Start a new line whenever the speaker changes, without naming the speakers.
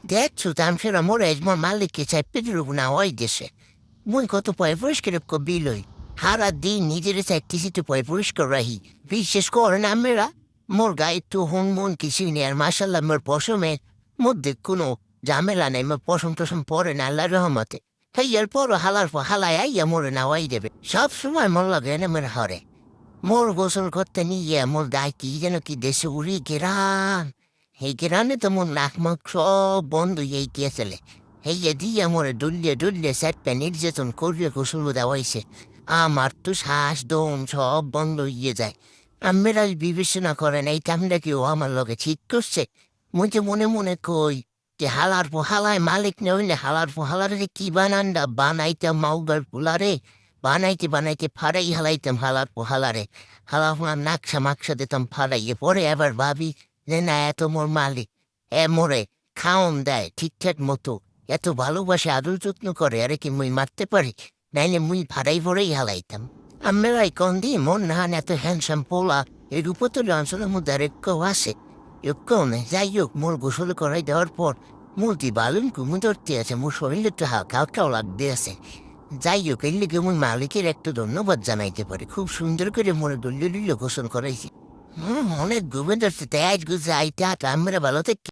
Detto tamšera mora moje malike চাই পেটুরু না হয় দেশে মুই কত পয় পরিষ্কার কবিলই হারা দিন নিজের চাইতে পয় পরিষ্কার রাহি বিশেষ করেন আমরা মোর গায়ে তো হন মন কিছুই নেই আর মাসাল্লাহ মোর পশমের মধ্যে কোনো ঝামেলা নেই মোর পশম টসম পরে না আল্লাহ রহমতে হেয়ার পর হালার পর হালায় আইয়া মোরে নাওয়াই দেবে সব সময় মন লাগে না মোর হরে মোর গোসল করতে নিয়ে মোর গায়ে কি যেন কি দেশে উড়ি গেরান এই গ্রানে তো মোর নাক মুখ সব বন্ধ এই গিয়েছিলে হেয়ে দিয়ে মোরে দুলিয়ে দুলিয়ে সেটটা নির্যাতন করিয়ে গোসল দেওয়াইছে আমার তো শ্বাস দম সব বন্ধ হয়ে যায় আমেরা বিবেচনা করেন এই কামটা কি ও আমার লগে ঠিক করছে মুঝে মনে মনে কই যে হালার পো হালায় মালিক নইলে হালার পো হালারে কি বানানটা বানাইতাম মাউগার পোলারে বানাইতে বানাইতে ফাড়াই হালাইতাম হালার পো হালারে হালা নাকশা মাকশা দিতাম ফাড়াইয়ে পরে এবার ভাবি যে না এত মোর মালিক মোরে খাওন দেয় ঠিকঠাক মতো এত ভালোবাসে আদর যত্ন করে আরে কি মুই মারতে পারি নাইলে মুই ফাড়াই ভরেই হালাইতাম আমেরাই কন দি মন নাহান এত হ্যান্ডসাম পোলা এর উপর তো লঞ্চলের মধ্যে আরেক কেউ আসে কনে যাই হোক মোর গোসল করাই দেওয়ার পর মূর্তি বালুন কুমু ধরতে আছে মোর শরীরে একটু হালকাও লাগতে আছে যাই হোক এর লিগে মুই মালিকের একটু ধন্যবাদ জানাইতে পারি খুব সুন্দর করে মোরে দলীয় গোসল করাইছি অনেক ঘুমে ধরছে তাই আজ গুছে আইতে আমরা ভালো থেকে